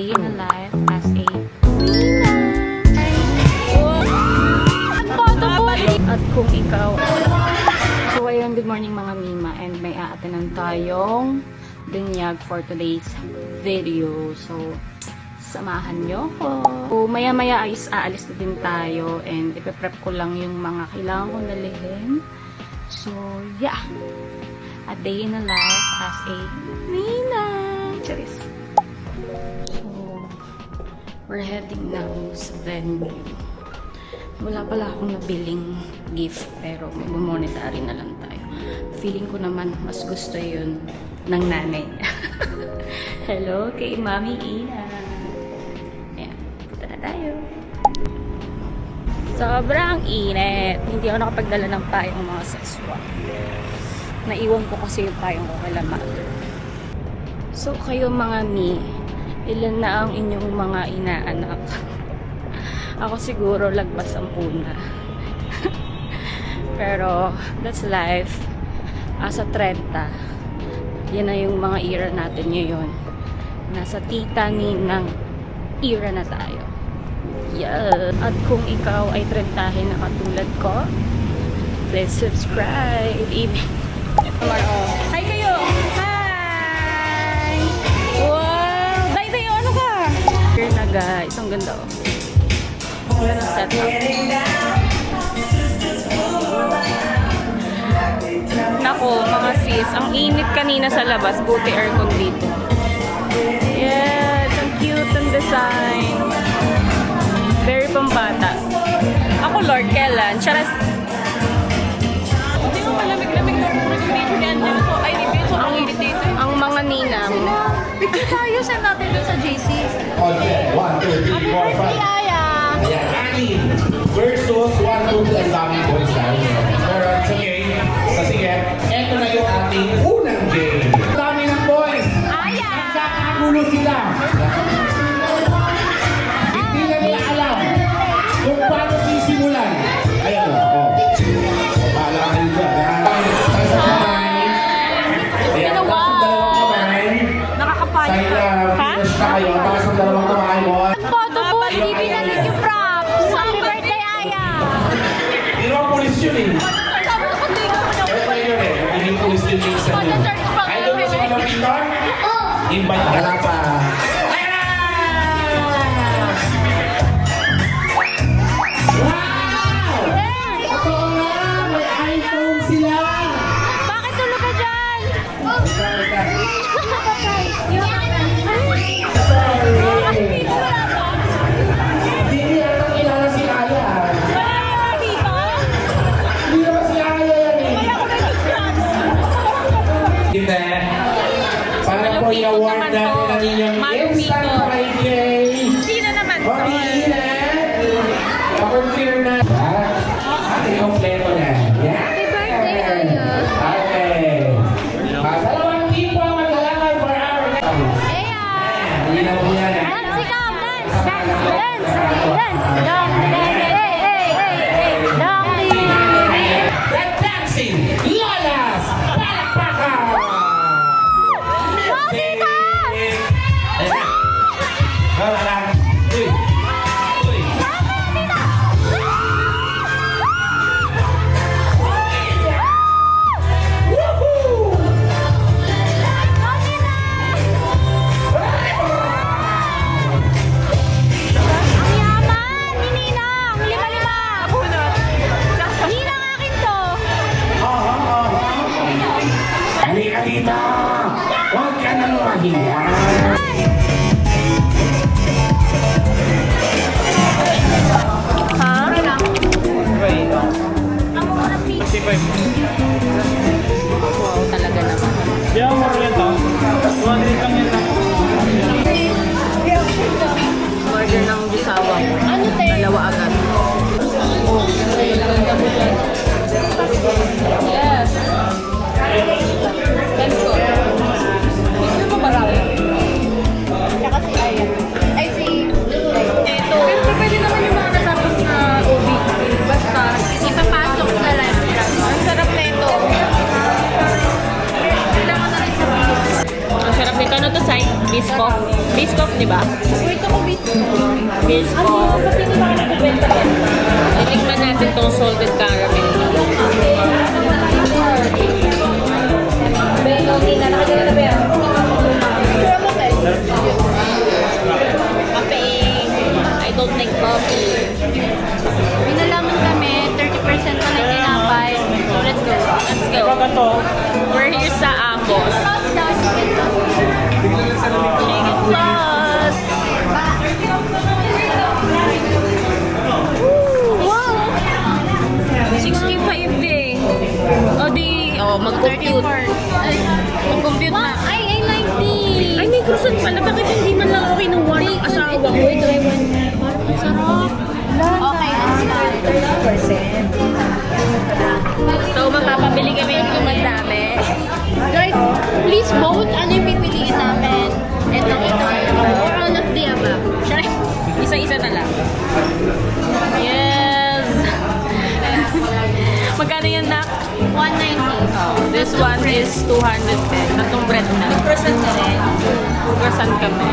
In a life as a at kung ikaw. So ayun, good morning mga Mima, and may aatinan tayong binyag for today's video. So samahan nyo ko. So maya maya ay aalis na din tayo, and ipe-prep ko lang yung mga kailangan kong dalhin. So yeah, a day in a life as a Nina. Charis. We're heading now sa venue. Wala pala akong nabiling gift, pero mag-monetary na lang tayo. Feeling ko naman mas gusto yun ng nanay. Hello kay Mami Ina. Ayan, punta na tayo. Sobrang init. Hindi ako nakapagdala ng payong mga seswa. Naiwan ko kasi yung payong ko kay Mother. So kayo mga mi, ilan na ang inyong mga inaanak? Ako siguro lagpas 10 na. Pero that's life. Asa 30, yan na yung mga era natin ngayon. Nasa tita ninang era na tayo. Yeah. At kung ikaw ay 30 na katulad ko, please subscribe. Hi kayo! Hi! Wow! Day tayo, ano ka? Here na guys, ang ganda oh. Set up. Nako, mga sis, ang init kanina sa labas, buti aircon dito. Yes, ang cute ang design. Very pambata. Ako Lord, kailan? Charas. Hindi mo malamig-lamig na mag-video ni Angela. So, ay, so, ang init dito. Ang mga ninang. Picture tayo, send natin doon sa JC. Okay, 1, 2, 3, 4, 5. Ayan, Annie versus 1, 2, 3, ang daming boys tayo. Pero it's okay. So sige, eto na yung ating unang game. Ang dami ng boys. Nagkakagulo sila. Hindi na nila alam kung paano sisimulan. Ayan o. Bahala kayo dyan. Tayo sa kamay. Ayan, taas ang dalawang kamay. Nakakapayos Sa'yo ka. na, finish na kayo. Taas ang dalawang kamay mo. Photo po, hindi binalik yung props. Happy birthday, Aya! Hindi naman pulis yun eh. Kaya tayo yun eh. Nagiging pulis din yung isa yun. Ay, doon mo sa mga Victor? Invite ka na pa. Wow! Totoo nga! May iPhone sila! Bakit tulog ka dyan? Hindi niya nang kilala si Aya. Wala dito? Hindi naman si Aya yan eh. Hindi. Para po i-award natin ang inyong Mother's Biscoff, di ba? Wait ako, Biscoff. Itikman natin tong salted caramel. Okay na, nakagana na ba yan? Kape. I don't like coffee. May nalaman kami, 30% na ng tinapay. So, let's go. Let's go. We're here sa Ambos. Chicken Plus! Wow! 65 eh. Mag-compute. Mag-compute na. Ay, 90! Ay, may croissant pala. Bakit hindi man lang ako kinuha ng asawa ko? Sarap. Okay, that's 30%. So, mapapabili kami ng madami. Guys, please vote. Ano yung pipiliin namin? Ito. Or all of the above. Isa-isa na lang. Yes! Magkano yan, Nak? 190. This one is 210. Tatong bread na. Croissant na rin. Croissant kami.